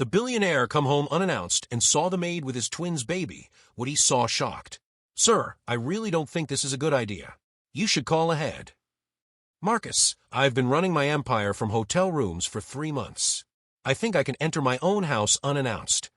The billionaire come home unannounced and saw the maid with his twins' baby. What he saw shocked. "Sir, I really don't think this is a good idea. You should call ahead." "Marcus, I've been running my empire from hotel rooms for 3 months. I think I can enter my own house unannounced."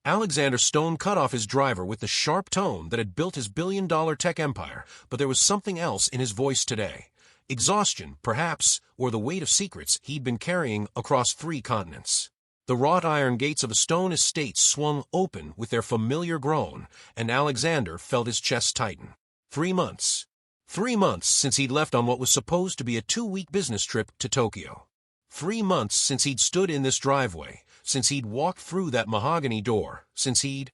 Alexander Stone cut off his driver with the sharp tone that had built his billion-dollar tech empire, but there was something else in his voice today. Exhaustion, perhaps, or the weight of secrets he'd been carrying across 3 continents. The wrought iron gates of a Stone estate swung open with their familiar groan, and Alexander felt his chest tighten. 3 months. 3 months since he'd left on what was supposed to be a 2-week business trip to Tokyo. 3 months since he'd stood in this driveway, since he'd walked through that mahogany door, since he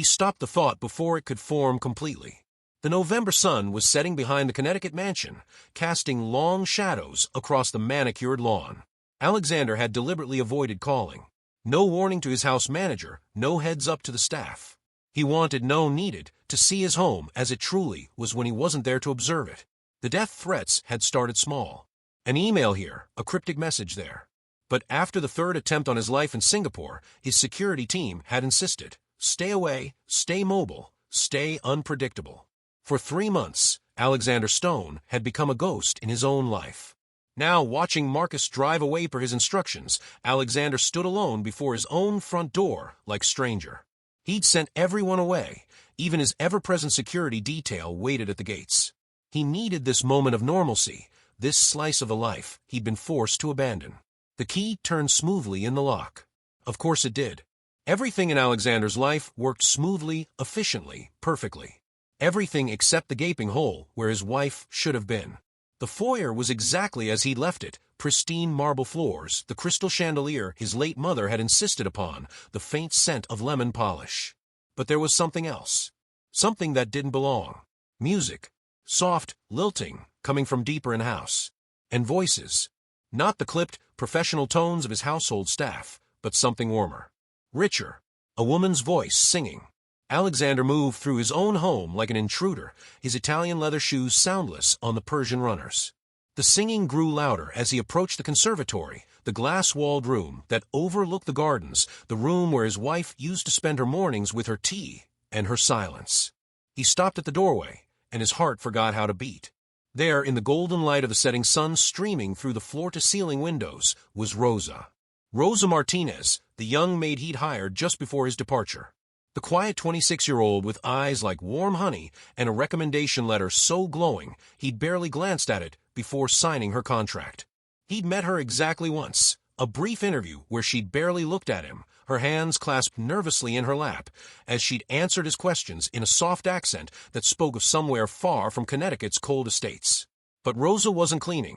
stopped the thought before it could form completely. The November sun was setting behind the Connecticut mansion, casting long shadows across the manicured lawn. Alexander had deliberately avoided calling. No warning to his house manager, no heads up to the staff. He wanted, no needed, to see his home as it truly was when he wasn't there to observe it. The death threats had started small. An email here, a cryptic message there. But after the 3rd attempt on his life in Singapore, his security team had insisted, stay away, stay mobile, stay unpredictable. For 3 months, Alexander Stone had become a ghost in his own life. Now, watching Marcus drive away per his instructions, Alexander stood alone before his own front door like stranger. He'd sent everyone away, even his ever-present security detail waited at the gates. He needed this moment of normalcy, this slice of a life he'd been forced to abandon. The key turned smoothly in the lock. Of course it did. Everything in Alexander's life worked smoothly, efficiently, perfectly. Everything except the gaping hole where his wife should have been. The foyer was exactly as he'd left it, pristine marble floors, the crystal chandelier his late mother had insisted upon, the faint scent of lemon polish. But there was something else. Something that didn't belong. Music. Soft, lilting, coming from deeper in-house. And voices. Not the clipped, professional tones of his household staff, but something warmer. Richer. A woman's voice singing. Alexander moved through his own home like an intruder, his Italian leather shoes soundless on the Persian runners. The singing grew louder as he approached the conservatory, the glass-walled room that overlooked the gardens, the room where his wife used to spend her mornings with her tea and her silence. He stopped at the doorway, and his heart forgot how to beat. There, in the golden light of the setting sun streaming through the floor-to-ceiling windows, was Rosa. Rosa Martinez, the young maid he'd hired just before his departure. The quiet 26-year-old with eyes like warm honey and a recommendation letter so glowing he'd barely glanced at it before signing her contract. He'd met her exactly once, a brief interview where she'd barely looked at him, her hands clasped nervously in her lap, as she'd answered his questions in a soft accent that spoke of somewhere far from Connecticut's cold estates. But Rosa wasn't cleaning.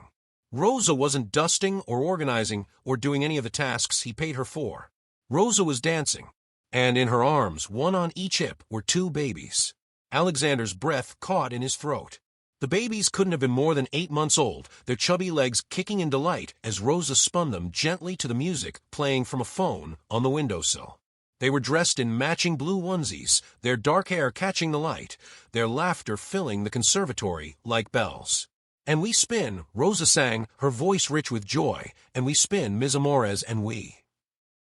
Rosa wasn't dusting or organizing or doing any of the tasks he paid her for. Rosa was dancing. And in her arms, one on each hip, were 2 babies. Alexander's breath caught in his throat. The babies couldn't have been more than 8 months old, their chubby legs kicking in delight as Rosa spun them gently to the music playing from a phone on the windowsill. They were dressed in matching blue onesies, their dark hair catching the light, their laughter filling the conservatory like bells. "And we spin," Rosa sang, her voice rich with joy, "and we spin, Mis Amores, and we."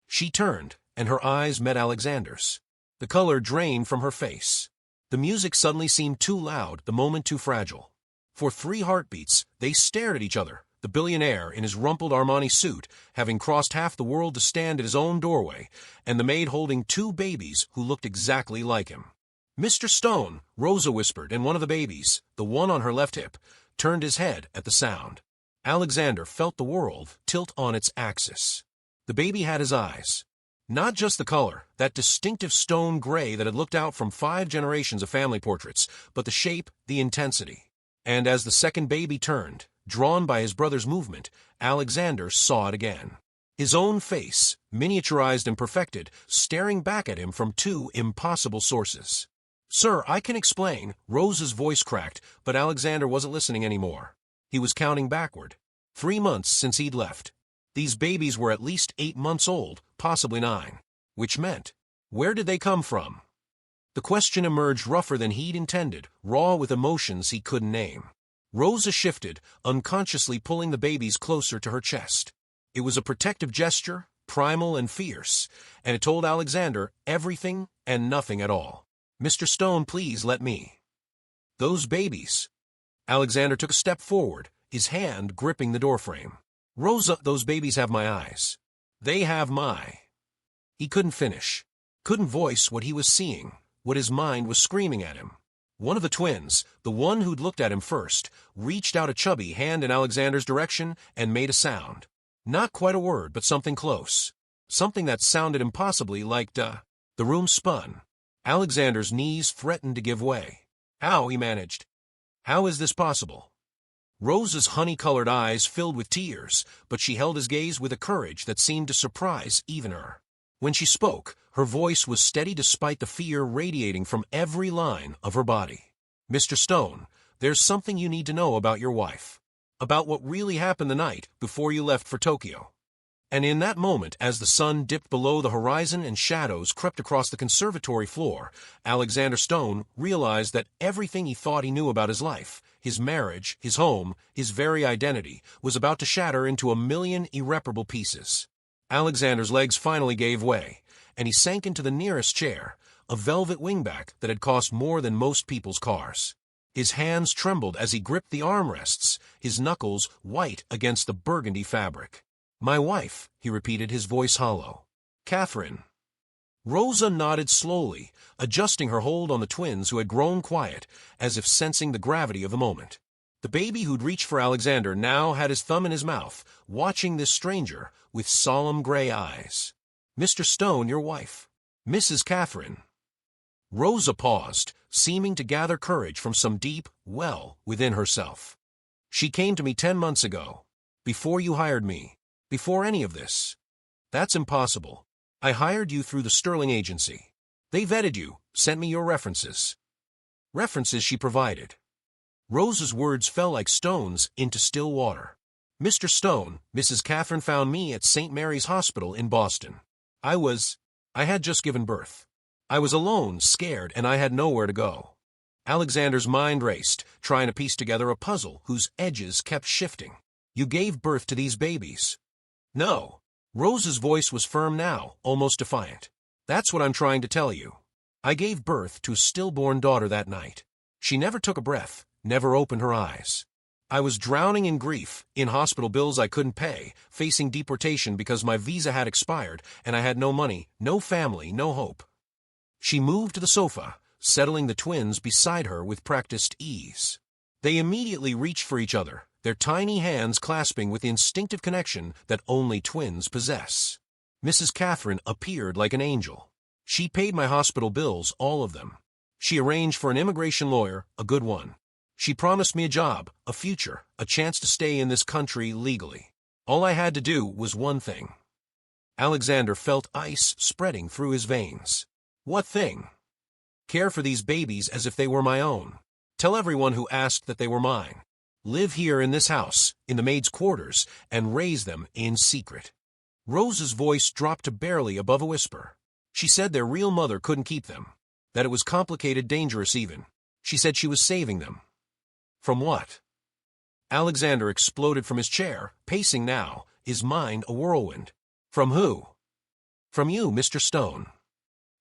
She turned, and her eyes met Alexander's. The color drained from her face. The music suddenly seemed too loud, the moment too fragile. For 3 heartbeats, they stared at each other, the billionaire in his rumpled Armani suit, having crossed half the world to stand at his own doorway, and the maid holding 2 babies who looked exactly like him. "Mr. Stone," Rosa whispered, and one of the babies, the one on her left hip, turned his head at the sound. Alexander felt the world tilt on its axis. The baby had his eyes. Not just the color, that distinctive stone gray that had looked out from 5 generations of family portraits, but the shape, the intensity. And as the second baby turned, drawn by his brother's movement, Alexander saw it again. His own face, miniaturized and perfected, staring back at him from 2 impossible sources. "Sir, I can explain," Rosa's voice cracked, but Alexander wasn't listening anymore. He was counting backward. 3 months since he'd left. These babies were at least 8 months old, possibly 9. Which meant, where did they come from? The question emerged rougher than he'd intended, raw with emotions he couldn't name. Rosa shifted, unconsciously pulling the babies closer to her chest. It was a protective gesture, primal and fierce, and it told Alexander everything and nothing at all. "Mr. Stone, please let me." "Those babies." Alexander took a step forward, his hand gripping the doorframe. "Rosa, those babies have my eyes. They have my—" He couldn't finish, couldn't voice what he was seeing, what his mind was screaming at him. One of the twins, the one who'd looked at him first, reached out a chubby hand in Alexander's direction and made a sound. Not quite a word, but something close. Something that sounded impossibly like duh. The room spun. Alexander's knees threatened to give way. "How?" he managed. "How is this possible?" Rosa's honey-colored eyes filled with tears, but she held his gaze with a courage that seemed to surprise even her. When she spoke, her voice was steady despite the fear radiating from every line of her body. "Mr. Stone, there's something you need to know about your wife. About what really happened the night before you left for Tokyo." And in that moment, as the sun dipped below the horizon and shadows crept across the conservatory floor, Alexander Stone realized that everything he thought he knew about his life, his marriage, his home, his very identity, was about to shatter into a million irreparable pieces. Alexander's legs finally gave way, and he sank into the nearest chair, a velvet wingback that had cost more than most people's cars. His hands trembled as he gripped the armrests, his knuckles white against the burgundy fabric. "My wife," he repeated, his voice hollow. "Catherine." Rosa nodded slowly, adjusting her hold on the twins who had grown quiet, as if sensing the gravity of the moment. The baby who'd reached for Alexander now had his thumb in his mouth, watching this stranger with solemn gray eyes. "Mr. Stone, your wife. Mrs. Catherine." Rosa paused, seeming to gather courage from some deep well within herself. "She came to me 10 months ago. Before you hired me. Before any of this." "That's impossible. I hired you through the Sterling agency. They vetted you, sent me your references." References she provided. Rosa's words fell like stones into still water. "Mr. Stone, Mrs. Catherine found me at St. Mary's Hospital in Boston. I had just given birth. I was alone, scared, and I had nowhere to go." Alexander's mind raced, trying to piece together a puzzle whose edges kept shifting. "You gave birth to these babies?" "No." Rosa's voice was firm now, almost defiant. "That's what I'm trying to tell you. I gave birth to a stillborn daughter that night. She never took a breath, never opened her eyes. I was drowning in grief, in hospital bills I couldn't pay, facing deportation because my visa had expired, and I had no money, no family, no hope." She moved to the sofa, settling the twins beside her with practiced ease. They immediately reached for each other, their tiny hands clasping with the instinctive connection that only twins possess. Mrs. Catherine appeared like an angel. She paid my hospital bills, all of them. She arranged for an immigration lawyer, a good one. She promised me a job, a future, a chance to stay in this country legally. All I had to do was one thing. Alexander felt ice spreading through his veins. "What thing?" "Care for these babies as if they were my own. Tell everyone who asked that they were mine. Live here in this house, in the maid's quarters, and raise them in secret." Rosa's voice dropped to barely above a whisper. She said their real mother couldn't keep them, that it was complicated, dangerous even. She said she was saving them. From what? Alexander exploded from his chair, pacing now, his mind a whirlwind. "From who?" "From you, Mr. Stone."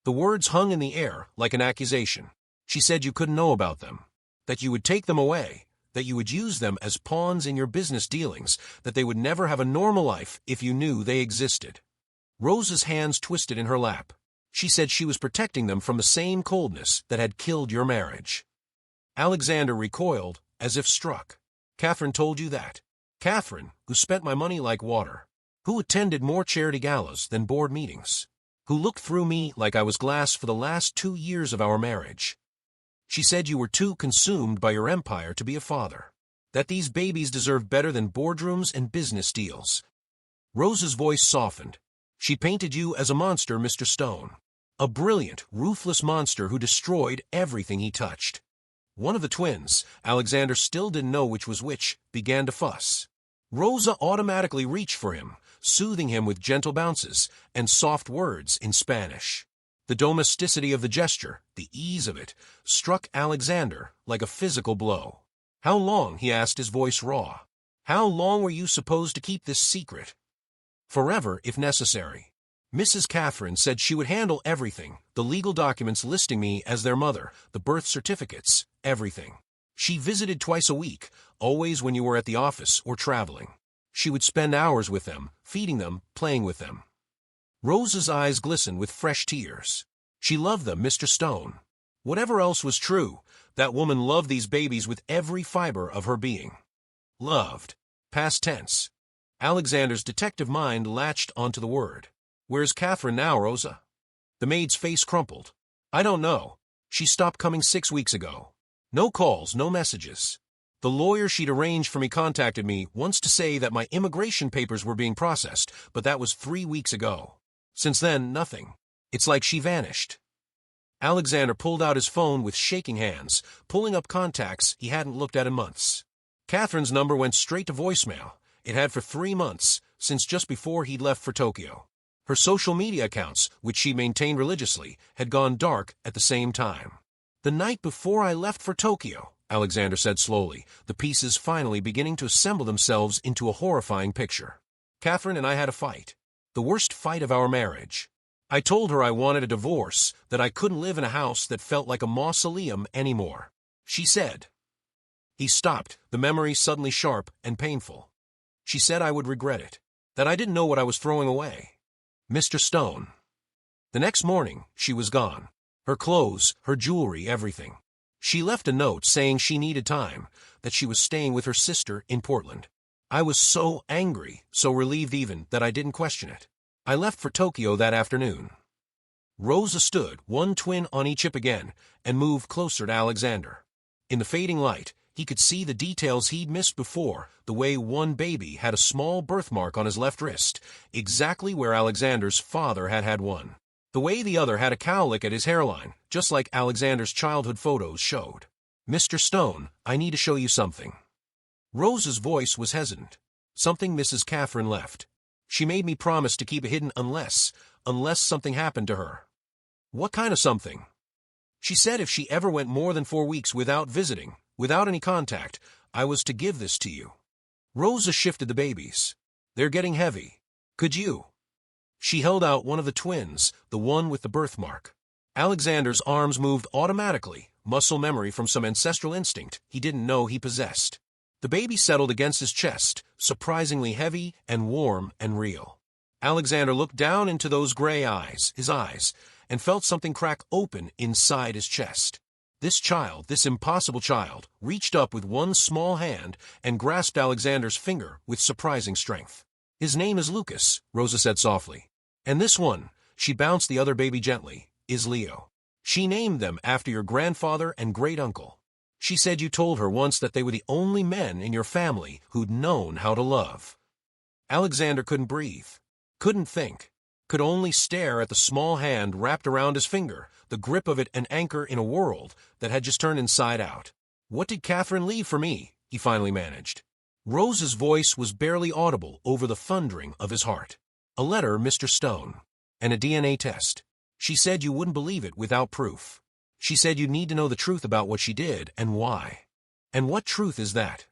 The words hung in the air like an accusation. She said you couldn't know about them, that you would take them away, that you would use them as pawns in your business dealings, that they would never have a normal life if you knew they existed. Rosa's hands twisted in her lap. She said she was protecting them from the same coldness that had killed your marriage. Alexander recoiled, as if struck. "Catherine told you that? Catherine, who spent my money like water, who attended more charity galas than board meetings, who looked through me like I was glass for the last 2 years of our marriage. She said you were too consumed by your empire to be a father, that these babies deserve better than boardrooms and business deals." Rosa's voice softened. "She painted you as a monster, Mr. Stone. A brilliant, ruthless monster who destroyed everything he touched." One of the twins, Alexander still didn't know which was which, began to fuss. Rosa automatically reached for him, soothing him with gentle bounces and soft words in Spanish. The domesticity of the gesture, the ease of it, struck Alexander like a physical blow. "How long," he asked, his voice raw, "how long were you supposed to keep this secret?" Forever if necessary. Mrs. Catherine said she would handle everything, the legal documents listing me as their mother, the birth certificates, everything. She visited twice a week, always when you were at the office or traveling. She would spend hours with them, feeding them, playing with them. Rosa's eyes glistened with fresh tears. She loved them, Mr. Stone. Whatever else was true, that woman loved these babies with every fiber of her being. Loved. Past tense. Alexander's detective mind latched onto the word. Where's Catherine now, Rosa? The maid's face crumpled. I don't know. She stopped coming 6 weeks ago. No calls, no messages. The lawyer she'd arranged for me contacted me once to say that my immigration papers were being processed, but that was 3 weeks ago. Since then, nothing. It's like she vanished. Alexander pulled out his phone with shaking hands, pulling up contacts he hadn't looked at in months. Catherine's number went straight to voicemail. It had for 3 months, since just before he'd left for Tokyo. Her social media accounts, which she maintained religiously, had gone dark at the same time. The night before I left for Tokyo, Alexander said slowly, the pieces finally beginning to assemble themselves into a horrifying picture. Catherine and I had a fight. The worst fight of our marriage. I told her I wanted a divorce, that I couldn't live in a house that felt like a mausoleum anymore. She said. He stopped, the memory suddenly sharp and painful. She said I would regret it, that I didn't know what I was throwing away. Mr. Stone. The next morning, she was gone. Her clothes, her jewelry, everything. She left a note saying she needed time, that she was staying with her sister in Portland. I was so angry, so relieved even, that I didn't question it. I left for Tokyo that afternoon. Rosa stood, one twin on each hip again, and moved closer to Alexander. In the fading light, he could see the details he'd missed before, the way one baby had a small birthmark on his left wrist, exactly where Alexander's father had had one. The way the other had a cowlick at his hairline, just like Alexander's childhood photos showed. Mr. Stone, I need to show you something. Rosa's voice was hesitant. Something Mrs. Catherine left. She made me promise to keep it hidden unless something happened to her. What kind of something? She said if she ever went more than 4 weeks without visiting, without any contact, I was to give this to you. Rosa shifted the babies. They're getting heavy. Could you? She held out one of the twins, the one with the birthmark. Alexander's arms moved automatically, muscle memory from some ancestral instinct he didn't know he possessed. The baby settled against his chest, surprisingly heavy and warm and real. Alexander looked down into those gray eyes, his eyes, and felt something crack open inside his chest. This child, this impossible child, reached up with one small hand and grasped Alexander's finger with surprising strength. His name is Lucas, Rosa said softly. And this one, she bounced the other baby gently, is Leo. She named them after your grandfather and great-uncle. She said you told her once that they were the only men in your family who'd known how to love. Alexander couldn't breathe, couldn't think, could only stare at the small hand wrapped around his finger, the grip of it an anchor in a world that had just turned inside out. What did Catherine leave for me? He finally managed. Rosa's voice was barely audible over the thundering of his heart. A letter, Mr. Stone, and a DNA test. She said you wouldn't believe it without proof. She said you'd need to know the truth about what she did and why. And what truth is that?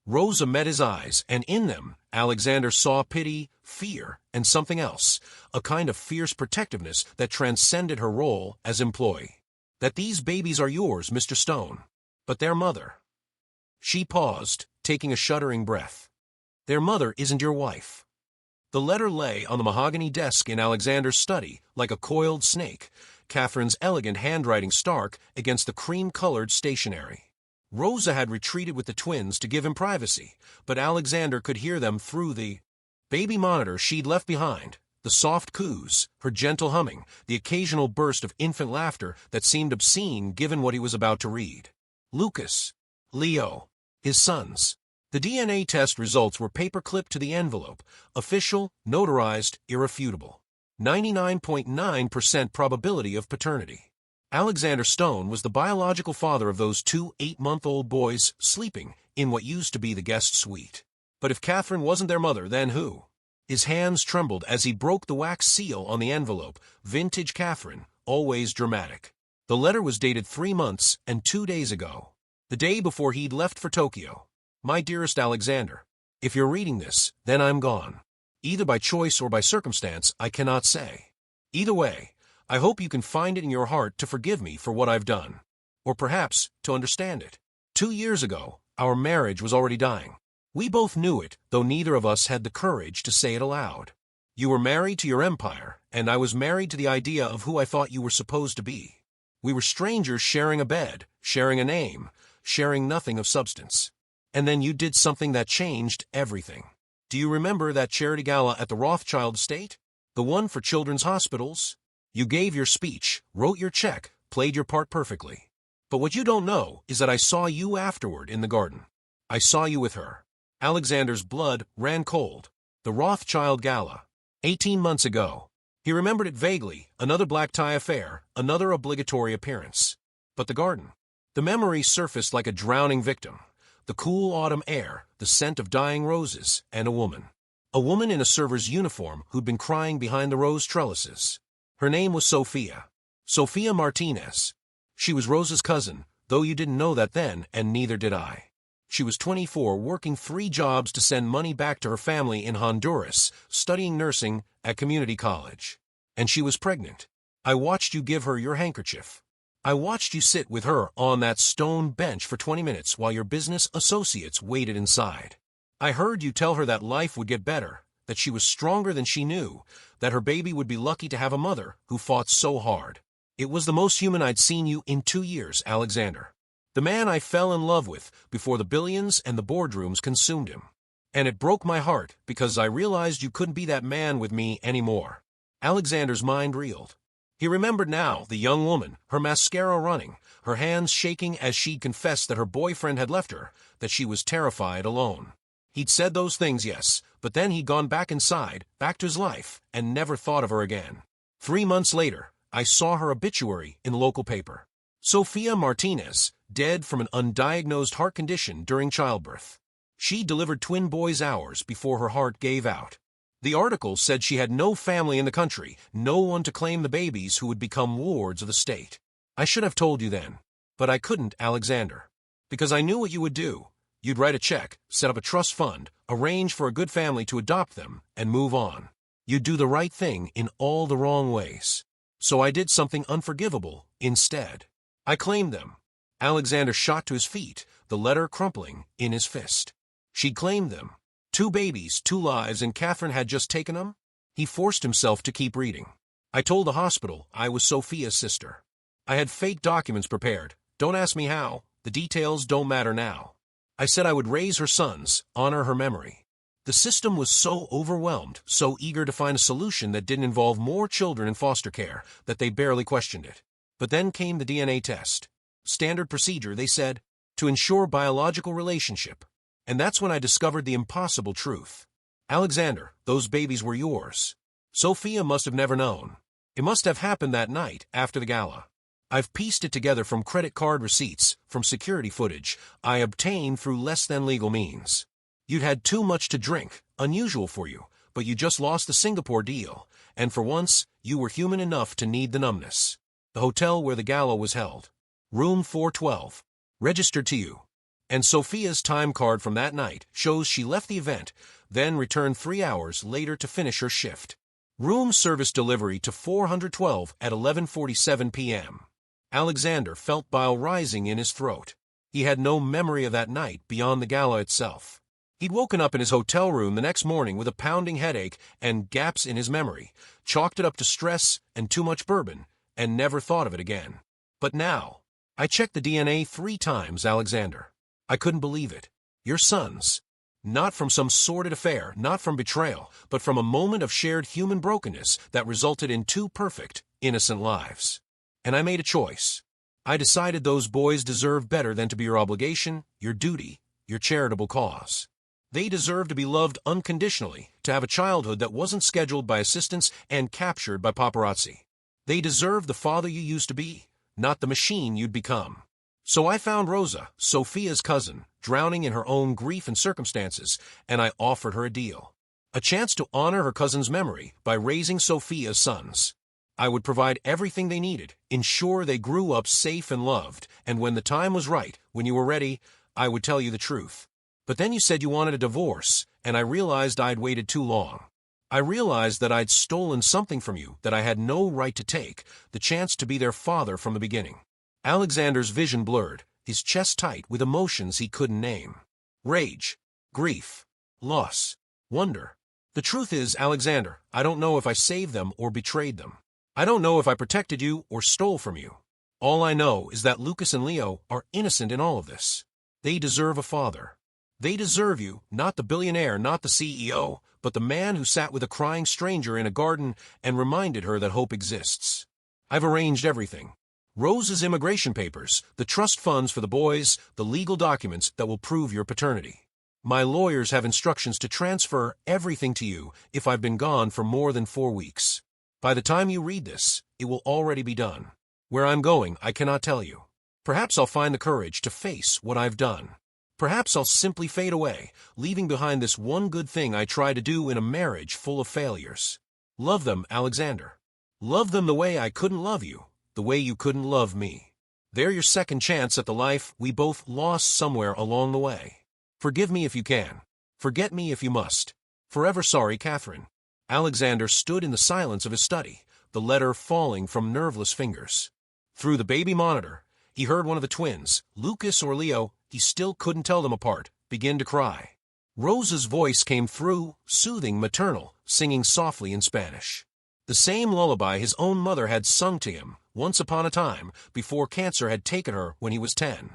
Rosa met his eyes, and in them, Alexander saw pity, fear, and something else, a kind of fierce protectiveness that transcended her role as employee. That these babies are yours, Mr. Stone, but their mother. She paused, taking a shuddering breath. Their mother isn't your wife. The letter lay on the mahogany desk in Alexander's study, like a coiled snake, Catherine's elegant handwriting stark against the cream-colored stationery. Rosa had retreated with the twins to give him privacy, but Alexander could hear them through the baby monitor she'd left behind, the soft coos, her gentle humming, the occasional burst of infant laughter that seemed obscene given what he was about to read. Lucas, Leo, his sons. The DNA test results were paper-clipped to the envelope, official, notarized, irrefutable. 99.9% probability of paternity. Alexander Stone was the biological father of those 2 8-month-old boys sleeping in what used to be the guest suite. But if Catherine wasn't their mother, then who? His hands trembled as he broke the wax seal on the envelope, vintage Catherine, always dramatic. The letter was dated 3 months and 2 days ago, the day before he'd left for Tokyo. My dearest Alexander, if you're reading this, then I'm gone. Either by choice or by circumstance, I cannot say. Either way, I hope you can find it in your heart to forgive me for what I've done. Or perhaps to understand it. 2 years ago, our marriage was already dying. We both knew it, though neither of us had the courage to say it aloud. You were married to your empire, and I was married to the idea of who I thought you were supposed to be. We were strangers sharing a bed, sharing a name, sharing nothing of substance. And then you did something that changed everything. Do you remember that charity gala at the Rothschild estate? The one for children's hospitals? You gave your speech, wrote your check, played your part perfectly. But what you don't know is that I saw you afterward in the garden. I saw you with her. Alexander's blood ran cold. The Rothschild gala. 18 months ago. He remembered it vaguely, another black tie affair, another obligatory appearance. But the garden. The memory surfaced like a drowning victim. The cool autumn air, the scent of dying roses, and a woman. A woman in a server's uniform who'd been crying behind the rose trellises. Her name was Sophia. Sophia Martinez. She was Rosa's cousin, though you didn't know that then, and neither did I. She was 24, working 3 jobs to send money back to her family in Honduras, studying nursing at community college. And she was pregnant. I watched you give her your handkerchief. I watched you sit with her on that stone bench for 20 minutes while your business associates waited inside. I heard you tell her that life would get better, that she was stronger than she knew, that her baby would be lucky to have a mother who fought so hard. It was the most human I'd seen you in 2 years, Alexander. The man I fell in love with before the billions and the boardrooms consumed him. And it broke my heart because I realized you couldn't be that man with me anymore. Alexander's mind reeled. He remembered now the young woman, her mascara running, her hands shaking as she'd confessed that her boyfriend had left her, that she was terrified alone. He'd said those things, yes, but then he'd gone back inside, back to his life, and never thought of her again. 3 months later, I saw her obituary in the local paper. Sophia Martinez, dead from an undiagnosed heart condition during childbirth. She delivered twin boys hours before her heart gave out. The article said she had no family in the country, no one to claim the babies who would become wards of the state. I should have told you then, but I couldn't, Alexander. Because I knew what you would do. You'd write a check, set up a trust fund, arrange for a good family to adopt them, and move on. You'd do the right thing in all the wrong ways. So I did something unforgivable instead. I claimed them. Alexander shot to his feet, the letter crumpling in his fist. She'd claimed them. 2 babies, 2 lives, and Catherine had just taken them? He forced himself to keep reading. I told the hospital I was Sophia's sister. I had fake documents prepared. Don't ask me how. The details don't matter now. I said I would raise her sons, honor her memory. The system was so overwhelmed, so eager to find a solution that didn't involve more children in foster care, that they barely questioned it. But then came the DNA test. Standard procedure, they said, to ensure biological relationship. And that's when I discovered the impossible truth. Alexander, those babies were yours. Sophia must have never known. It must have happened that night after the gala. I've pieced it together from credit card receipts, from security footage I obtained through less than legal means. You'd had too much to drink, unusual for you, but you just lost the Singapore deal, and for once, you were human enough to need the numbness. The hotel where the gala was held. Room 412. Registered to you. And Sophia's time card from that night shows she left the event, then returned 3 hours later to finish her shift. Room service delivery to 412 at 11:47 p.m. Alexander felt bile rising in his throat. He had no memory of that night beyond the gala itself. He'd woken up in his hotel room the next morning with a pounding headache and gaps in his memory, chalked it up to stress and too much bourbon, and never thought of it again. But now, I checked the DNA 3 times, Alexander. I couldn't believe it. Your sons. Not from some sordid affair, not from betrayal, but from a moment of shared human brokenness that resulted in 2 perfect, innocent lives. And I made a choice. I decided those boys deserve better than to be your obligation, your duty, your charitable cause. They deserve to be loved unconditionally, to have a childhood that wasn't scheduled by assistants and captured by paparazzi. They deserve the father you used to be, not the machine you'd become. So I found Rosa, Sophia's cousin, drowning in her own grief and circumstances, and I offered her a deal. A chance to honor her cousin's memory by raising Sophia's sons. I would provide everything they needed, ensure they grew up safe and loved, and when the time was right, when you were ready, I would tell you the truth. But then you said you wanted a divorce, and I realized I'd waited too long. I realized that I'd stolen something from you that I had no right to take, the chance to be their father from the beginning. Alexander's vision blurred, his chest tight with emotions he couldn't name. Rage, grief, loss, wonder. The truth is, Alexander, I don't know if I saved them or betrayed them. I don't know if I protected you or stole from you. All I know is that Lucas and Leo are innocent in all of this. They deserve a father. They deserve you, not the billionaire, not the CEO, but the man who sat with a crying stranger in a garden and reminded her that hope exists. I've arranged everything. Rose's immigration papers, the trust funds for the boys, the legal documents that will prove your paternity. My lawyers have instructions to transfer everything to you if I've been gone for more than 4 weeks. By the time you read this, it will already be done. Where I'm going, I cannot tell you. Perhaps I'll find the courage to face what I've done. Perhaps I'll simply fade away, leaving behind this one good thing I tried to do in a marriage full of failures. Love them, Alexander. Love them the way I couldn't love you, the way you couldn't love me. They're your second chance at the life we both lost somewhere along the way. Forgive me if you can. Forget me if you must. Forever sorry, Catherine. Alexander stood in the silence of his study, the letter falling from nerveless fingers. Through the baby monitor, he heard one of the twins, Lucas or Leo, he still couldn't tell them apart, begin to cry. Rose's voice came through, soothing, maternal, singing softly in Spanish. The same lullaby his own mother had sung to him, once upon a time, before cancer had taken her when he was 10.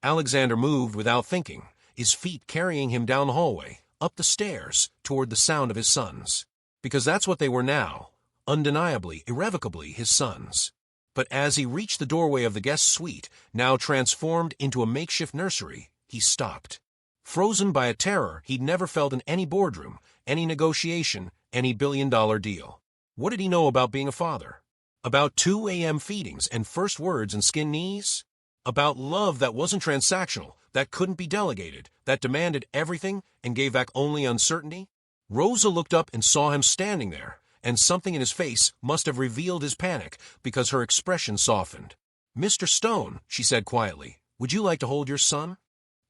Alexander moved without thinking, his feet carrying him down the hallway, up the stairs, toward the sound of his sons. Because that's what they were now, undeniably, irrevocably his sons. But as he reached the doorway of the guest suite, now transformed into a makeshift nursery, he stopped. Frozen by a terror he'd never felt in any boardroom, any negotiation, any billion-dollar deal. What did he know about being a father? About 2 a.m. feedings and first words and skin knees? About love that wasn't transactional, that couldn't be delegated, that demanded everything and gave back only uncertainty? Rosa looked up and saw him standing there, and something in his face must have revealed his panic because her expression softened. "Mr. Stone," she said quietly, "would you like to hold your son?"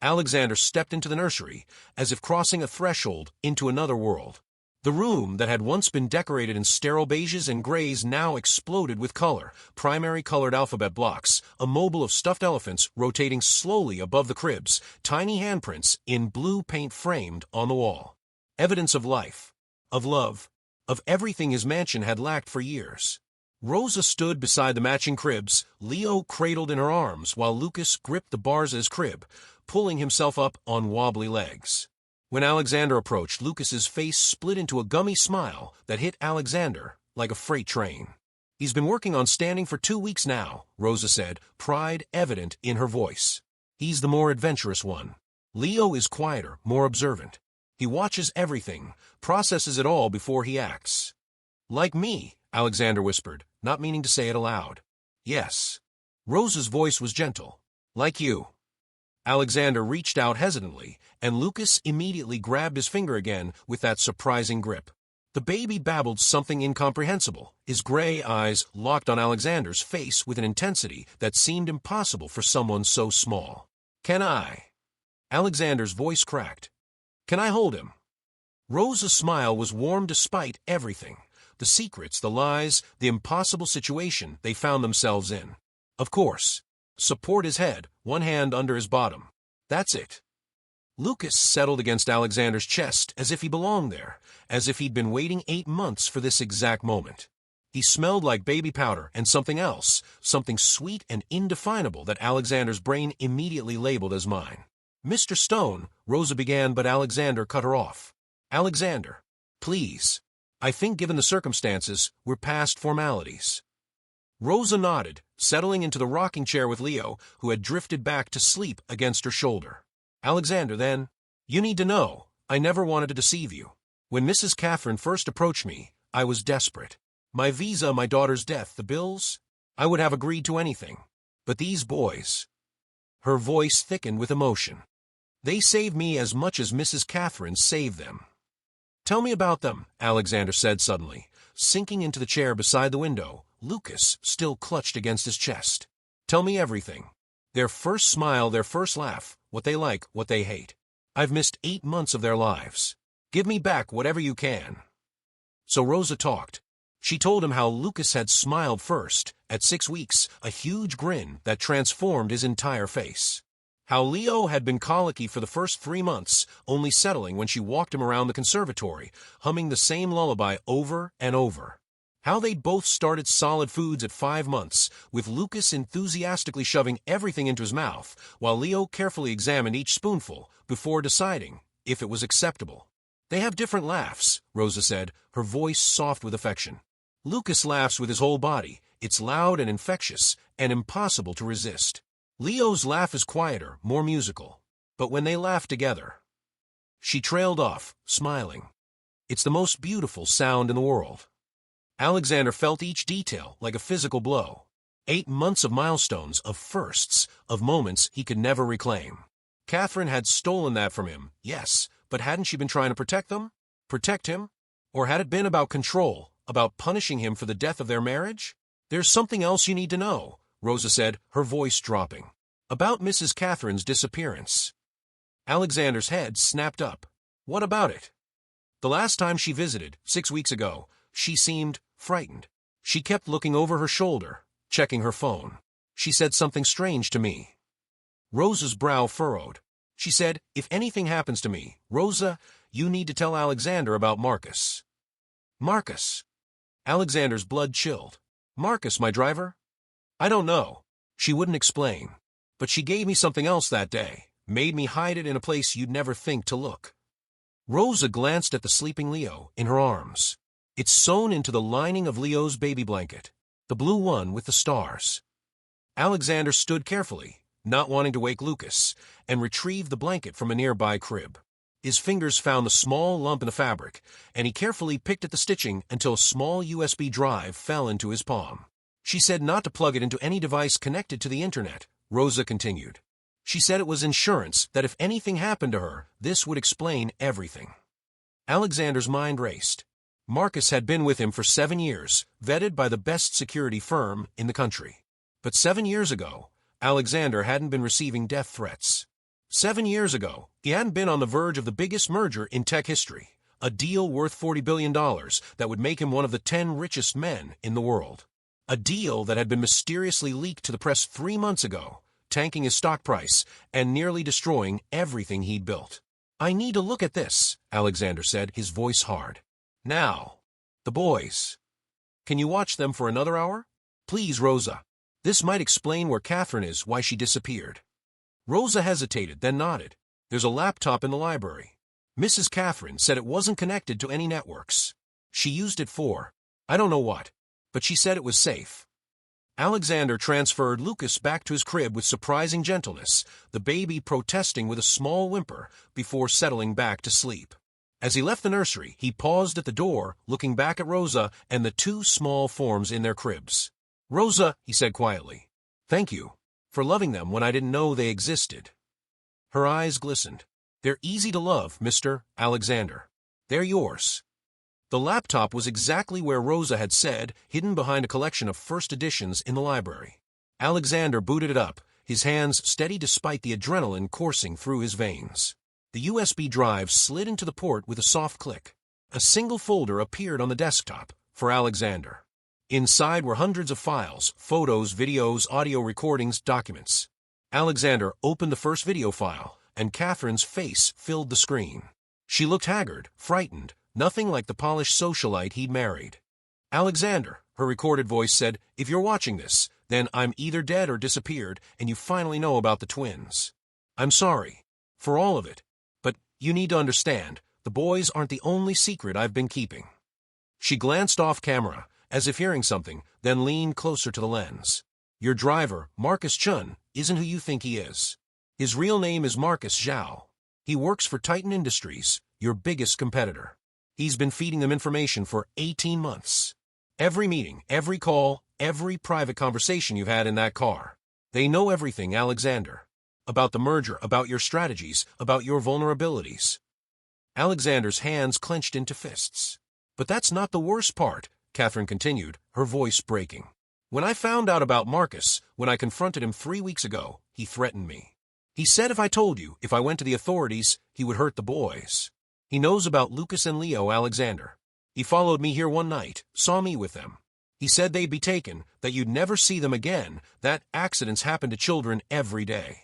Alexander stepped into the nursery, as if crossing a threshold into another world. The room that had once been decorated in sterile beiges and grays now exploded with color, primary colored alphabet blocks, a mobile of stuffed elephants rotating slowly above the cribs, tiny handprints in blue paint framed on the wall. Evidence of life, of love, of everything his mansion had lacked for years. Rosa stood beside the matching cribs, Leo cradled in her arms while Lucas gripped the bars of his crib, pulling himself up on wobbly legs. When Alexander approached, Lucas's face split into a gummy smile that hit Alexander like a freight train. "He's been working on standing for 2 weeks now," Rosa said, pride evident in her voice. "He's the more adventurous one. Leo is quieter, more observant. He watches everything, processes it all before he acts." "Like me," Alexander whispered, not meaning to say it aloud. "Yes." Rosa's voice was gentle. "Like you." Alexander reached out hesitantly, and Lucas immediately grabbed his finger again with that surprising grip. The baby babbled something incomprehensible, his gray eyes locked on Alexander's face with an intensity that seemed impossible for someone so small. "Can I?" Alexander's voice cracked. "Can I hold him?" Rosa's smile was warm despite everything, the secrets, the lies, the impossible situation they found themselves in. "Of course. Support his head, one hand under his bottom. That's it." Lucas settled against Alexander's chest as if he belonged there, as if he'd been waiting 8 months for this exact moment. He smelled like baby powder and something else, something sweet and indefinable that Alexander's brain immediately labeled as mine. "Mr. Stone," Rosa began, but Alexander cut her off. "Alexander, please. I think given the circumstances, we're past formalities." Rosa nodded, settling into the rocking chair with Leo, who had drifted back to sleep against her shoulder. "Alexander, then, you need to know, I never wanted to deceive you. When Mrs. Catherine first approached me, I was desperate. My visa, my daughter's death, the bills, I would have agreed to anything. But these boys..." Her voice thickened with emotion. "They saved me as much as Mrs. Catherine saved them." "Tell me about them," Alexander said suddenly, sinking into the chair beside the window, Lucas still clutched against his chest. "Tell me everything. Their first smile, their first laugh, what they like, what they hate. I've missed 8 months of their lives. Give me back whatever you can." So Rosa talked. She told him how Lucas had smiled first, at 6 weeks, a huge grin that transformed his entire face. How Leo had been colicky for the first 3 months, only settling when she walked him around the conservatory, humming the same lullaby over and over. How they'd both started solid foods at 5 months, with Lucas enthusiastically shoving everything into his mouth, while Leo carefully examined each spoonful before deciding if it was acceptable. They have different laughs, Rosa said, her voice soft with affection. Lucas laughs with his whole body. It's loud and infectious, and impossible to resist. Leo's laugh is quieter, more musical. But when they laugh together... She trailed off, smiling. It's the most beautiful sound in the world. Alexander felt each detail like a physical blow. 8 months of milestones, of firsts, of moments he could never reclaim. Catherine had stolen that from him, yes, but hadn't she been trying to protect them? Protect him? Or had it been about control? About punishing him for the death of their marriage? There's something else you need to know, Rosa said, her voice dropping. About Mrs. Catherine's disappearance. Alexander's head snapped up. What about it? The last time she visited, 6 weeks ago, she seemed frightened. She kept looking over her shoulder, checking her phone. She said something strange to me. Rosa's brow furrowed. She said, if anything happens to me, Rosa, you need to tell Alexander about Marcus. Marcus. Alexander's blood chilled. Marcus, my driver? I don't know. She wouldn't explain. But she gave me something else that day, made me hide it in a place you'd never think to look. Rosa glanced at the sleeping Leo in her arms. It's sewn into the lining of Leo's baby blanket, the blue one with the stars. Alexander stood carefully, not wanting to wake Lucas, and retrieved the blanket from a nearby crib. His fingers found the small lump in the fabric, and he carefully picked at the stitching until a small USB drive fell into his palm. She said not to plug it into any device connected to the internet, Rosa continued. She said it was insurance, that if anything happened to her, this would explain everything. Alexander's mind raced. Marcus had been with him for 7 years, vetted by the best security firm in the country. But 7 years ago, Alexander hadn't been receiving death threats. 7 years ago, he hadn't been on the verge of the biggest merger in tech history, a deal worth $40 billion that would make him one of the 10 richest men in the world. A deal that had been mysteriously leaked to the press 3 months ago, tanking his stock price and nearly destroying everything he'd built. I need to look at this, Alexander said, his voice hard. Now, the boys. Can you watch them for another hour? Please, Rosa. This might explain where Catherine is, why she disappeared. Rosa hesitated, then nodded. There's a laptop in the library. Mrs. Catherine said it wasn't connected to any networks. She used it for, I don't know what, but she said it was safe. Alexander transferred Lucas back to his crib with surprising gentleness, the baby protesting with a small whimper before settling back to sleep. As he left the nursery, he paused at the door, looking back at Rosa and the 2 small forms in their cribs. Rosa, he said quietly, thank you for loving them when I didn't know they existed. Her eyes glistened. They're easy to love, Mr. Alexander. They're yours. The laptop was exactly where Rosa had said, hidden behind a collection of first editions in the library. Alexander booted it up, his hands steady despite the adrenaline coursing through his veins. The USB drive slid into the port with a soft click. A single folder appeared on the desktop for Alexander. Inside were hundreds of files, photos, videos, audio recordings, documents. Alexander opened the first video file, and Catherine's face filled the screen. She looked haggard, frightened, nothing like the polished socialite he'd married. Alexander, her recorded voice said, if you're watching this, then I'm either dead or disappeared, and you finally know about the twins. I'm sorry. For all of it. But you need to understand, the boys aren't the only secret I've been keeping. She glanced off camera, as if hearing something, then leaned closer to the lens. Your driver, Marcus Chun, isn't who you think he is. His real name is Marcus Zhao. He works for Titan Industries, your biggest competitor. He's been feeding them information for 18 months. Every meeting, every call, every private conversation you've had in that car. They know everything, Alexander. About the merger, about your strategies, about your vulnerabilities. Alexander's hands clenched into fists. But that's not the worst part, Catherine continued, her voice breaking. When I found out about Marcus, when I confronted him 3 weeks ago, he threatened me. He said if I told you, if I went to the authorities, he would hurt the boys. He knows about Lucas and Leo, Alexander. He followed me here one night, saw me with them. He said they'd be taken, that you'd never see them again, that accidents happen to children every day.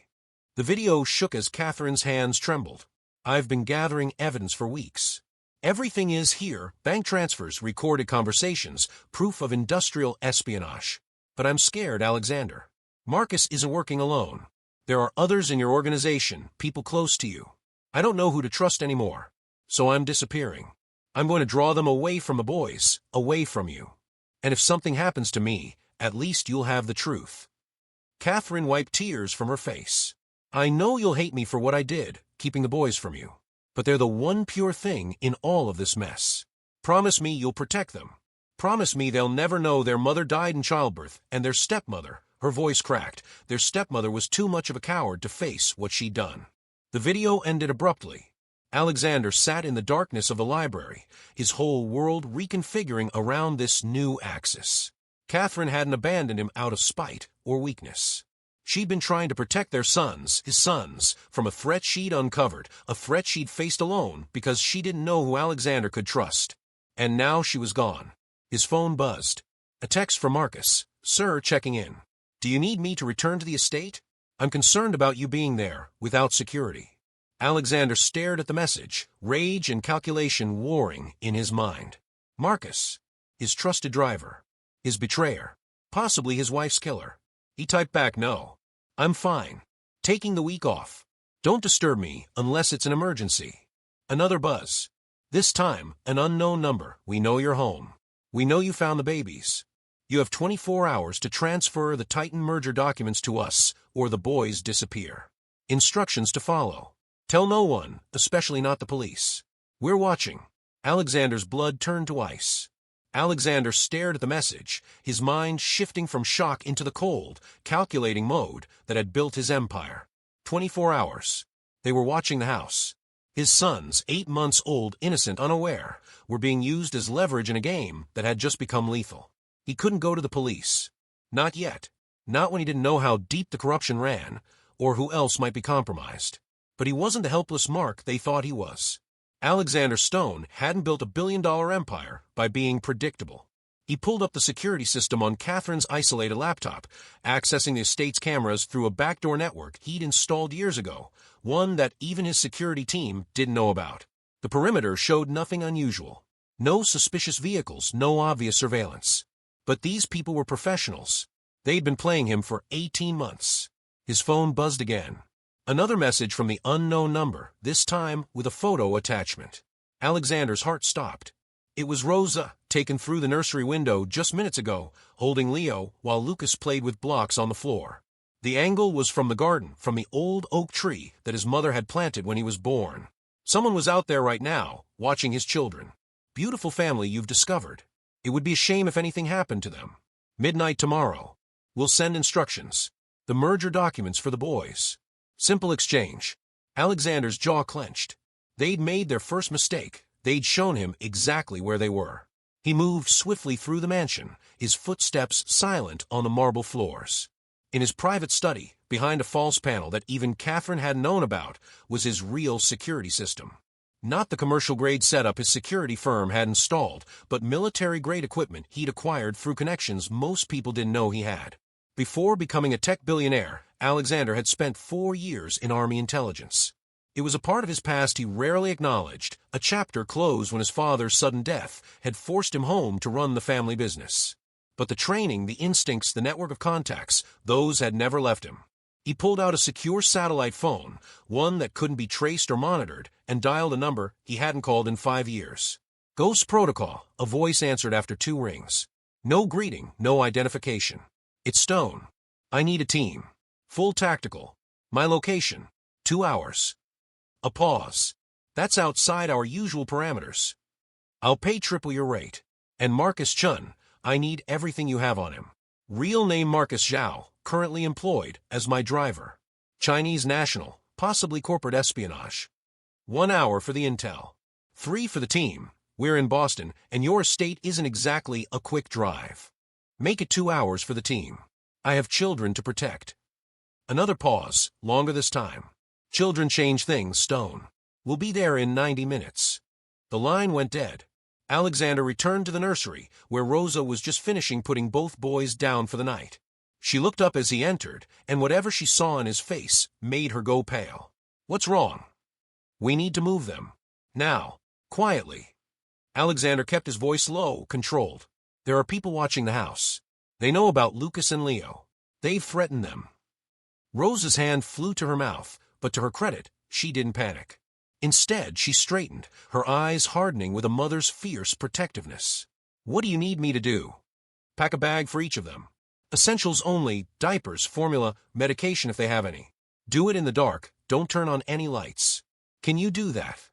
The video shook as Catherine's hands trembled. I've been gathering evidence for weeks. Everything is here, bank transfers, recorded conversations, proof of industrial espionage. But I'm scared, Alexander. Marcus isn't working alone. There are others in your organization, people close to you. I don't know who to trust anymore. So I'm disappearing. I'm going to draw them away from the boys, away from you. And if something happens to me, at least you'll have the truth. Catherine wiped tears from her face. I know you'll hate me for what I did, keeping the boys from you. But they're the one pure thing in all of this mess. Promise me you'll protect them. Promise me they'll never know their mother died in childbirth, and their stepmother, her voice cracked, their stepmother was too much of a coward to face what she'd done. The video ended abruptly. Alexander sat in the darkness of the library, his whole world reconfiguring around this new axis. Catherine hadn't abandoned him out of spite or weakness. She'd been trying to protect their sons, his sons, from a threat she'd uncovered, a threat she'd faced alone because she didn't know who Alexander could trust. And now she was gone. His phone buzzed. A text from Marcus. Sir, checking in. Do you need me to return to the estate? I'm concerned about you being there, without security. Alexander stared at the message, rage and calculation warring in his mind. Marcus, his trusted driver, his betrayer, possibly his wife's killer. He typed back, no. I'm fine. Taking the week off. Don't disturb me unless it's an emergency. Another buzz. This time, an unknown number. We know you're home. We know you found the babies. You have 24 hours to transfer the Titan merger documents to us, or the boys disappear. Instructions to follow. Tell no one, especially not the police. We're watching. Alexander's blood turned to ice. Alexander stared at the message, his mind shifting from shock into the cold, calculating mode that had built his empire. 24 hours. They were watching the house. His sons, 8 months old, innocent, unaware, were being used as leverage in a game that had just become lethal. He couldn't go to the police. Not yet. Not when he didn't know how deep the corruption ran, or who else might be compromised. But he wasn't the helpless mark they thought he was. Alexander Stone hadn't built a billion-dollar empire by being predictable. He pulled up the security system on Catherine's isolated laptop, accessing the estate's cameras through a backdoor network he'd installed years ago, one that even his security team didn't know about. The perimeter showed nothing unusual. No suspicious vehicles, no obvious surveillance. But these people were professionals. They'd been playing him for 18 months. His phone buzzed again. Another message from the unknown number, this time with a photo attachment. Alexander's heart stopped. It was Rosa, taken through the nursery window just minutes ago, holding Leo while Lucas played with blocks on the floor. The angle was from the garden, from the old oak tree that his mother had planted when he was born. Someone was out there right now, watching his children. Beautiful family you've discovered. It would be a shame if anything happened to them. Midnight tomorrow. We'll send instructions. The merger documents for the boys. Simple exchange. Alexander's jaw clenched. They'd made their first mistake. They'd shown him exactly where they were. He moved swiftly through the mansion, his footsteps silent on the marble floors. In his private study, behind a false panel that even Catherine hadn't known about, was his real security system. Not the commercial-grade setup his security firm had installed, but military-grade equipment he'd acquired through connections most people didn't know he had. Before becoming a tech billionaire, Alexander had spent 4 years in Army intelligence. It was a part of his past he rarely acknowledged, a chapter closed when his father's sudden death had forced him home to run the family business. But the training, the instincts, the network of contacts, those had never left him. He pulled out a secure satellite phone, one that couldn't be traced or monitored, and dialed a number he hadn't called in 5 years. Ghost Protocol, a voice answered after 2 rings. No greeting, no identification. It's Stone. I need a team. Full tactical. My location. 2 hours. A pause. That's outside our usual parameters. I'll pay triple your rate. And Marcus Chun, I need everything you have on him. Real name Marcus Zhao, currently employed as my driver. Chinese national, possibly corporate espionage. 1 hour for the intel. 3 for the team. We're in Boston, and your estate isn't exactly a quick drive. Make it 2 hours for the team. I have children to protect. Another pause, longer this time. Children change things, Stone. We'll be there in 90 minutes. The line went dead. Alexander returned to the nursery, where Rosa was just finishing putting both boys down for the night. She looked up as he entered, and whatever she saw in his face made her go pale. "What's wrong?" "We need to move them. Now. Quietly." Alexander kept his voice low, controlled. "There are people watching the house. They know about Lucas and Leo. They've threatened them." Rosa's hand flew to her mouth, but to her credit, she didn't panic. Instead, she straightened, her eyes hardening with a mother's fierce protectiveness. "What do you need me to do?" "Pack a bag for each of them. Essentials only, diapers, formula, medication if they have any. Do it in the dark, don't turn on any lights. Can you do that?"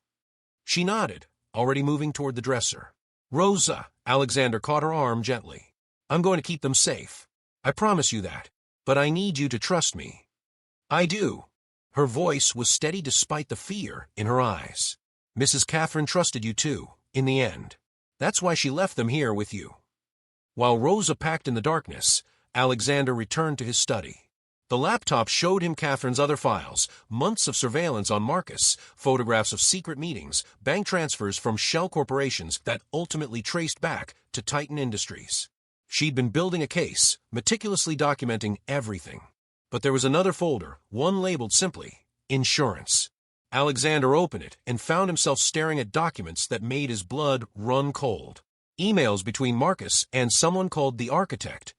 She nodded, already moving toward the dresser. "Rosa," Alexander caught her arm gently. "I'm going to keep them safe. I promise you that. But I need you to trust me." "I do." Her voice was steady despite the fear in her eyes. "Mrs. Catherine trusted you too, in the end. That's why she left them here with you." While Rosa packed in the darkness, Alexander returned to his study. The laptop showed him Catherine's other files, months of surveillance on Marcus, photographs of secret meetings, bank transfers from shell corporations that ultimately traced back to Titan Industries. She'd been building a case, meticulously documenting everything. But there was another folder, one labeled simply, Insurance. Alexander opened it and found himself staring at documents that made his blood run cold. Emails between Marcus and someone called the Architect.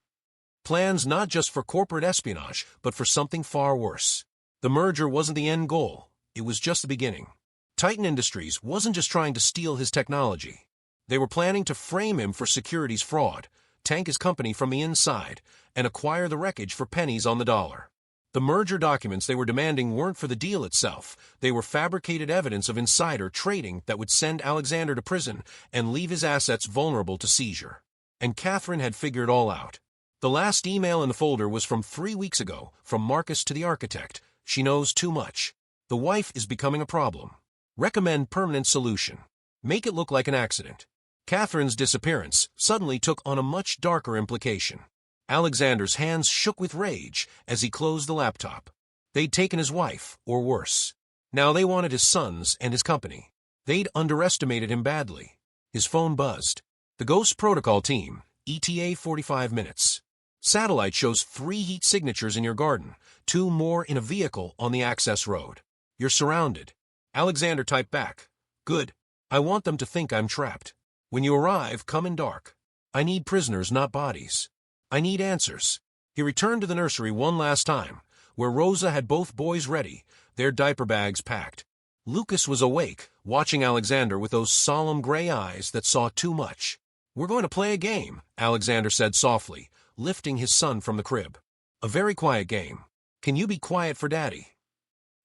Plans not just for corporate espionage, but for something far worse. The merger wasn't the end goal. It was just the beginning. Titan Industries wasn't just trying to steal his technology. They were planning to frame him for securities fraud, tank his company from the inside, and acquire the wreckage for pennies on the dollar. The merger documents they were demanding weren't for the deal itself. They were fabricated evidence of insider trading that would send Alexander to prison and leave his assets vulnerable to seizure. And Catherine had figured it all out. The last email in the folder was from 3 weeks ago, from Marcus to the Architect. "She knows too much. The wife is becoming a problem. Recommend permanent solution. Make it look like an accident." Catherine's disappearance suddenly took on a much darker implication. Alexander's hands shook with rage as he closed the laptop. They'd taken his wife, or worse. Now they wanted his sons and his company. They'd underestimated him badly. His phone buzzed. "The Ghost Protocol team, ETA 45 minutes. Satellite shows 3 heat signatures in your garden, 2 more in a vehicle on the access road. You're surrounded." Alexander typed back, "Good. I want them to think I'm trapped. When you arrive, come in dark. I need prisoners, not bodies. I need answers." He returned to the nursery one last time, where Rosa had both boys ready, their diaper bags packed. Lucas was awake, watching Alexander with those solemn gray eyes that saw too much. "We're going to play a game," Alexander said softly, lifting his son from the crib. "A very quiet game. Can you be quiet for Daddy?"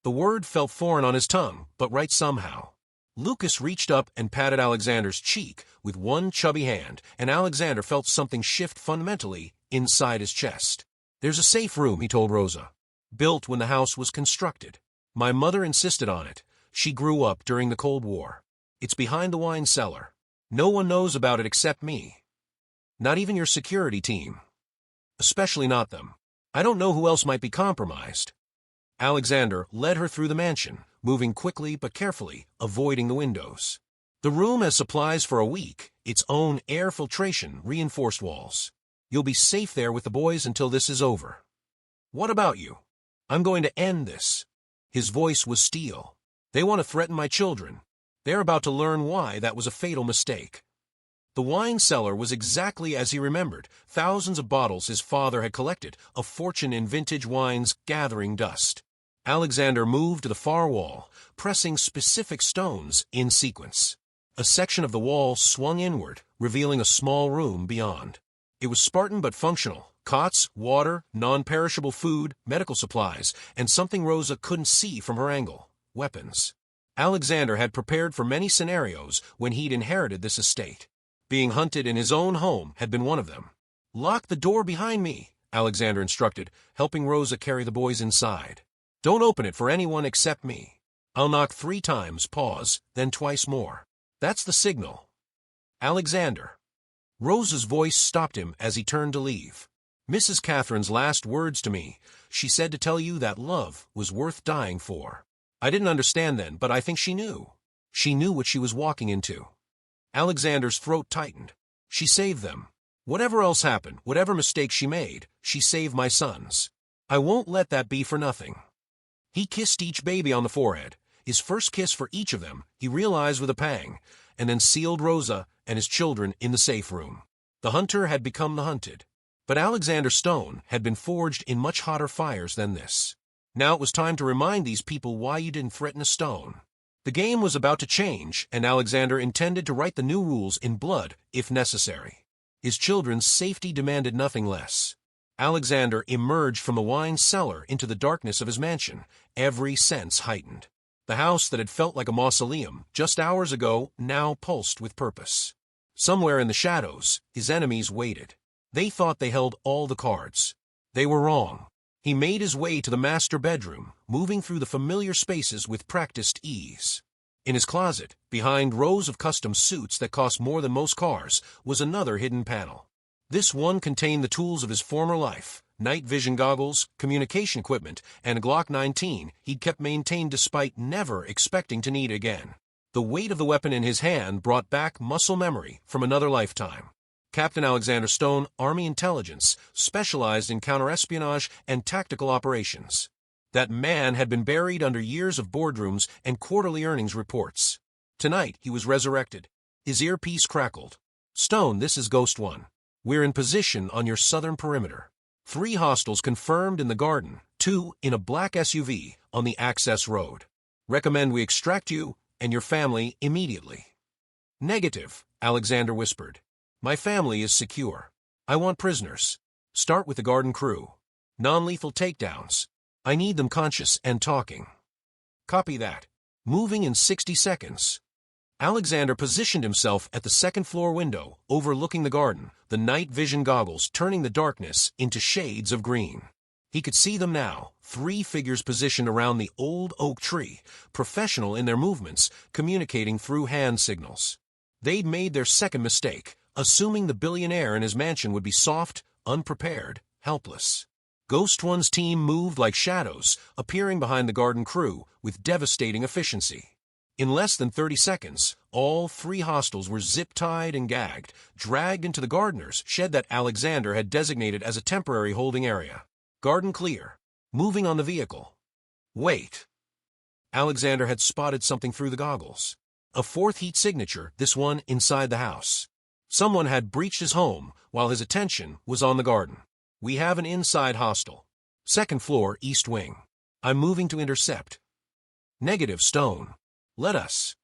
The word felt foreign on his tongue, but right somehow. Lucas reached up and patted Alexander's cheek with one chubby hand, and Alexander felt something shift fundamentally inside his chest. "There's a safe room," he told Rosa. "Built when the house was constructed. My mother insisted on it. She grew up during the Cold War. It's behind the wine cellar. No one knows about it except me. Not even your security team. Especially not them. I don't know who else might be compromised." Alexander led her through the mansion, moving quickly but carefully, avoiding the windows. "The room has supplies for a week, its own air filtration, reinforced walls. You'll be safe there with the boys until this is over. What about you? I'm going to end this." His voice was steel. "They want to threaten my children. They're about to learn why that was a fatal mistake." The wine cellar was exactly as he remembered, thousands of bottles his father had collected, a fortune in vintage wines gathering dust. Alexander moved to the far wall, pressing specific stones in sequence. A section of the wall swung inward, revealing a small room beyond. It was Spartan but functional. Cots, water, non-perishable food, medical supplies, and something Rosa couldn't see from her angle: weapons. Alexander had prepared for many scenarios when he'd inherited this estate. Being hunted in his own home had been one of them. "Lock the door behind me," Alexander instructed, helping Rosa carry the boys inside. "Don't open it for anyone except me. I'll knock 3 times, pause, then twice more. That's the signal." "Alexander." Rosa's voice stopped him as he turned to leave. "Mrs. Catherine's last words to me. She said to tell you that love was worth dying for. I didn't understand then, but I think she knew. She knew what she was walking into." Alexander's throat tightened. She saved them. Whatever else happened, whatever mistake she made, she saved my sons. I won't let that be for nothing. He kissed each baby on the forehead, his first kiss for each of them, he realized with a pang, and then sealed Rosa and his children in the safe room. The hunter had become the hunted. But Alexander Stone had been forged in much hotter fires than this. Now it was time to remind these people why you didn't threaten a stone. The game was about to change, and Alexander intended to write the new rules in blood, if necessary. His children's safety demanded nothing less. Alexander emerged from the wine cellar into the darkness of his mansion, every sense heightened. The house that had felt like a mausoleum just hours ago now pulsed with purpose. Somewhere in the shadows, his enemies waited. They thought they held all the cards. They were wrong. He made his way to the master bedroom, moving through the familiar spaces with practiced ease. In his closet, behind rows of custom suits that cost more than most cars, was another hidden panel. This one contained the tools of his former life, night vision goggles, communication equipment, and a Glock 19 he'd kept maintained despite never expecting to need again. The weight of the weapon in his hand brought back muscle memory from another lifetime. Captain Alexander Stone, Army Intelligence, specialized in counterespionage and tactical operations. That man had been buried under years of boardrooms and quarterly earnings reports. Tonight, he was resurrected. His earpiece crackled. "Stone, this is Ghost One. We're in position on your southern perimeter. 3 hostiles confirmed in the garden, 2 in a black SUV on the access road. Recommend we extract you and your family immediately." "Negative," Alexander whispered. "My family is secure. I want prisoners. Start with the garden crew. Non-lethal takedowns. I need them conscious and talking." "Copy that. Moving in 60 seconds. Alexander positioned himself at the second-floor window, overlooking the garden, the night vision goggles turning the darkness into shades of green. He could see them now, 3 figures positioned around the old oak tree, professional in their movements, communicating through hand signals. They'd made their second mistake, assuming the billionaire in his mansion would be soft, unprepared, helpless. Ghost One's team moved like shadows, appearing behind the garden crew with devastating efficiency. In less than 30 seconds, all 3 hostiles were zip-tied and gagged, dragged into the gardener's shed that Alexander had designated as a temporary holding area. Garden clear. Moving on the vehicle. Wait. Alexander had spotted something through the goggles. A 4th heat signature, this one inside the house. Someone had breached his home while his attention was on the garden. "We have an inside hostile. 2nd floor, east wing. I'm moving to intercept." "Negative, Stone. Let us."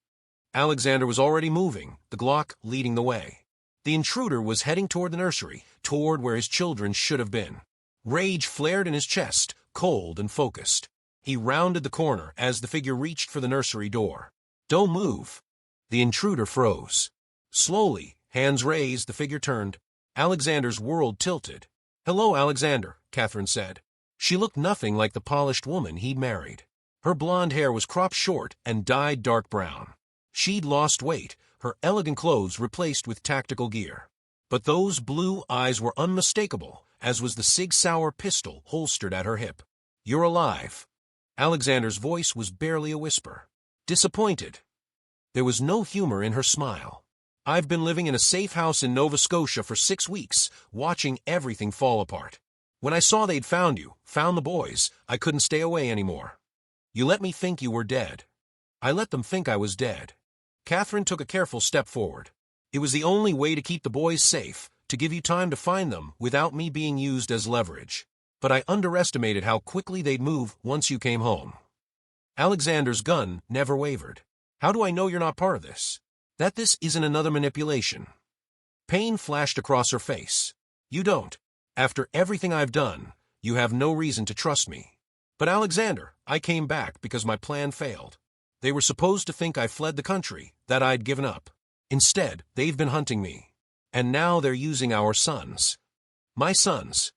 Alexander was already moving, the Glock leading the way. The intruder was heading toward the nursery, toward where his children should have been. Rage flared in his chest, cold and focused. He rounded the corner as the figure reached for the nursery door. "Don't move." The intruder froze. Slowly, hands raised, the figure turned. Alexander's world tilted. "Hello, Alexander," Catherine said. She looked nothing like the polished woman he'd married. Her blonde hair was cropped short and dyed dark brown. She'd lost weight, her elegant clothes replaced with tactical gear. But those blue eyes were unmistakable, as was the Sig Sauer pistol holstered at her hip. "You're alive." Alexander's voice was barely a whisper. "Disappointed." There was no humor in her smile. "I've been living in a safe house in Nova Scotia for 6 weeks, watching everything fall apart. When I saw they'd found you, found the boys, I couldn't stay away anymore. You let me think you were dead. I let them think I was dead." Catherine took a careful step forward. "It was the only way to keep the boys safe, to give you time to find them without me being used as leverage. But I underestimated how quickly they'd move once you came home." Alexander's gun never wavered. "How do I know you're not part of this? That this isn't another manipulation?" Pain flashed across her face. "You don't. After everything I've done, you have no reason to trust me. But Alexander, I came back because my plan failed. They were supposed to think I fled the country, that I'd given up. Instead, they've been hunting me. And now they're using our sons." "My sons."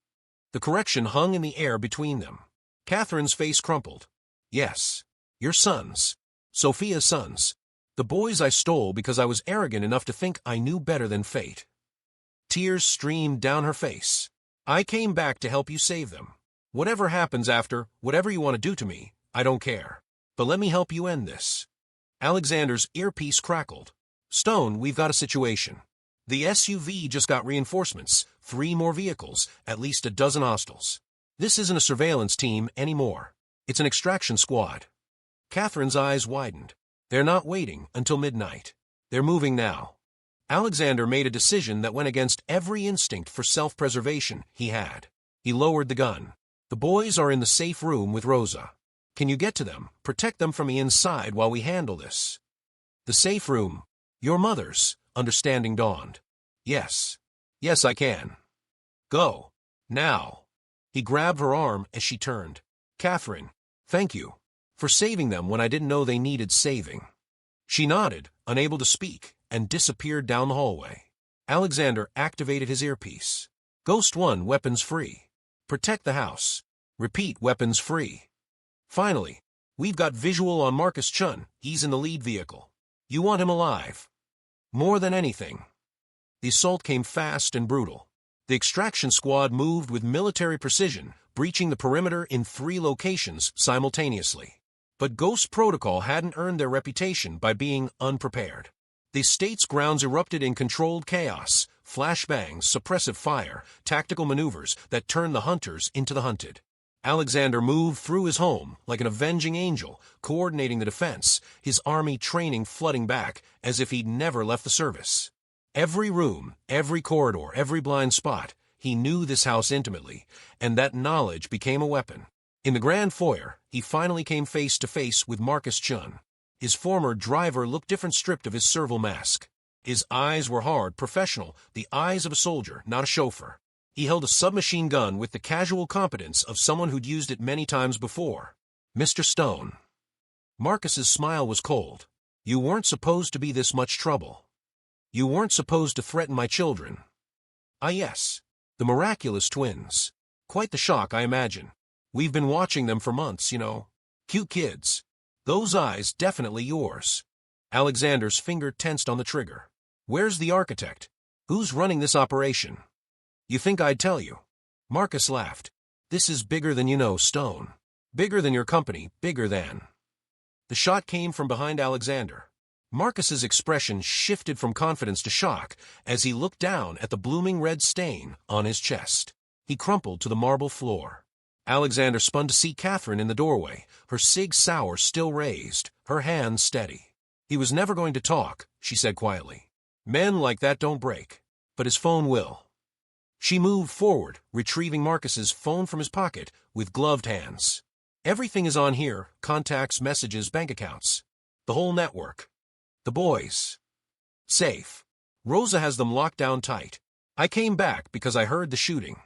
The correction hung in the air between them. Catherine's face crumpled. "Yes, your sons. Sophia's sons. The boys I stole because I was arrogant enough to think I knew better than fate." Tears streamed down her face. "I came back to help you save them. Whatever happens after, whatever you want to do to me, I don't care. But let me help you end this." Alexander's earpiece crackled. Stone, we've got a situation. The SUV just got reinforcements, 3 more vehicles, at least a dozen hostiles. This isn't a surveillance team anymore. It's an extraction squad. Catherine's eyes widened. They're not waiting until midnight. They're moving now. Alexander made a decision that went against every instinct for self-preservation he had. He lowered the gun. The boys are in the safe room with Rosa. Can you get to them? Protect them from the inside while we handle this. The safe room. Your mother's, understanding dawned. Yes. Yes, I can. Go. Now. He grabbed her arm as she turned. Catherine, thank you for saving them when I didn't know they needed saving. She nodded, unable to speak, and disappeared down the hallway. Alexander activated his earpiece. Ghost 1, weapons free. Protect the house. Repeat, weapons free. Finally, we've got visual on Marcus Chun. He's in the lead vehicle. You want him alive. More than anything. The assault came fast and brutal. The extraction squad moved with military precision, breaching the perimeter in 3 locations simultaneously. But Ghost Protocol hadn't earned their reputation by being unprepared. The state's grounds erupted in controlled chaos, flashbangs, suppressive fire, tactical maneuvers that turned the hunters into the hunted. Alexander moved through his home like an avenging angel, coordinating the defense, his army training flooding back as if he'd never left the service. Every room, every corridor, every blind spot, he knew this house intimately, and that knowledge became a weapon. In the grand foyer, he finally came face to face with Marcus Chun. His former driver looked different stripped of his serval mask. His eyes were hard, professional, the eyes of a soldier, not a chauffeur. He held a submachine gun with the casual competence of someone who'd used it many times before. Mr. Stone. Marcus's smile was cold. You weren't supposed to be this much trouble. You weren't supposed to threaten my children. Ah, yes. The miraculous twins. Quite the shock, I imagine. We've been watching them for months, you know. Cute kids. Those eyes definitely yours. Alexander's finger tensed on the trigger. Where's the architect? Who's running this operation? You think I'd tell you? Marcus laughed. This is bigger than you know, Stone. Bigger than your company, bigger than. The shot came from behind Alexander. Marcus's expression shifted from confidence to shock as he looked down at the blooming red stain on his chest. He crumpled to the marble floor. Alexander spun to see Catherine in the doorway, her Sig Sauer still raised, her hands steady. He was never going to talk, she said quietly. Men like that don't break. But his phone will. She moved forward, retrieving Marcus's phone from his pocket with gloved hands. Everything is on here, contacts, messages, bank accounts. The whole network. The boys. Safe. Rosa has them locked down tight. I came back because I heard the shooting.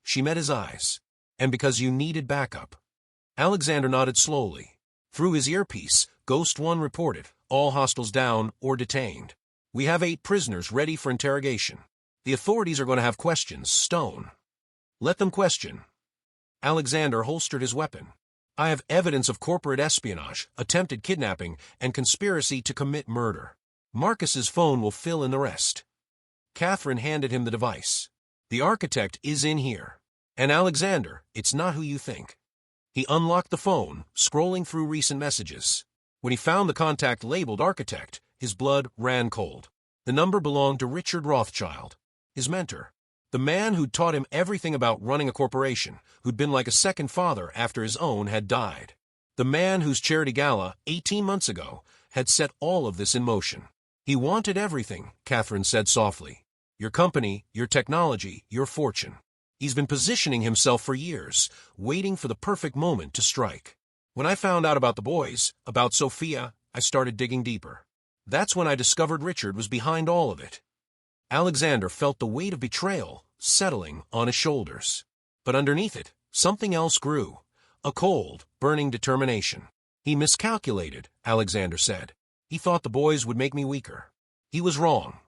She met his eyes. And because you needed backup. Alexander nodded slowly. Through his earpiece, Ghost 1 reported, all hostiles down or detained. We have 8 prisoners ready for interrogation. The authorities are going to have questions, Stone. Let them question. Alexander holstered his weapon. I have evidence of corporate espionage, attempted kidnapping, and conspiracy to commit murder. Marcus's phone will fill in the rest. Catherine handed him the device. The architect is in here. And Alexander, it's not who you think. He unlocked the phone, scrolling through recent messages. When he found the contact labeled architect, his blood ran cold. The number belonged to Richard Rothschild, his mentor, the man who'd taught him everything about running a corporation, who'd been like a second father after his own had died. The man whose charity gala, 18 months ago, had set all of this in motion. He wanted everything, Catherine said softly. Your company, your technology, your fortune. He's been positioning himself for years, waiting for the perfect moment to strike. When I found out about the boys, about Sophia, I started digging deeper. That's when I discovered Richard was behind all of it. Alexander felt the weight of betrayal settling on his shoulders. But underneath it, something else grew. A cold, burning determination. He miscalculated, Alexander said. He thought the boys would make me weaker. He was wrong.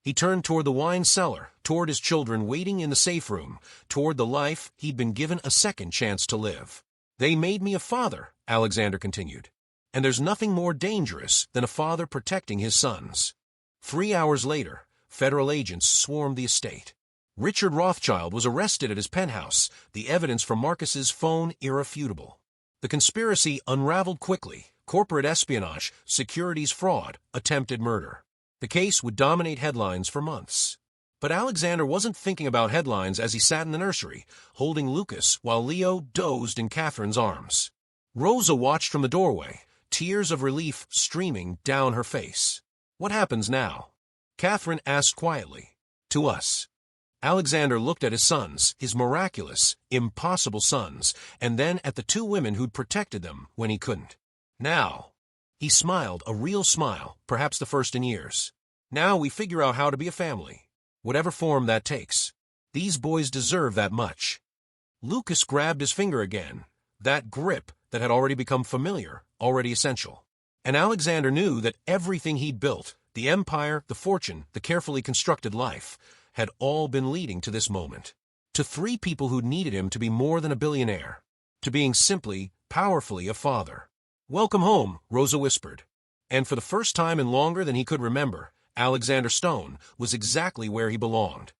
He turned toward the wine cellar, toward his children waiting in the safe room, toward the life he'd been given a second chance to live. They made me a father, Alexander continued. And there's nothing more dangerous than a father protecting his sons. 3 hours later, federal agents swarmed the estate. Richard Rothschild was arrested at his penthouse, the evidence from Marcus's phone irrefutable. The conspiracy unraveled quickly: corporate espionage, securities fraud, attempted murder. The case would dominate headlines for months. But Alexander wasn't thinking about headlines as he sat in the nursery, holding Lucas while Leo dozed in Catherine's arms. Rosa watched from the doorway, tears of relief streaming down her face. "What happens now?" Catherine asked quietly. "To us." Alexander looked at his sons, his miraculous, impossible sons, and then at the two women who'd protected them when he couldn't. "Now." He smiled, a real smile, perhaps the first in years. "Now we figure out how to be a family, whatever form that takes. These boys deserve that much." Lucas grabbed his finger again, that grip that had already become familiar, already essential. And Alexander knew that everything he'd built, the empire, the fortune, the carefully constructed life, had all been leading to this moment. To three people who needed him to be more than a billionaire. To being simply, powerfully a father. "Welcome home," Rosa whispered. And for the first time in longer than he could remember, Alexander Stone was exactly where he belonged.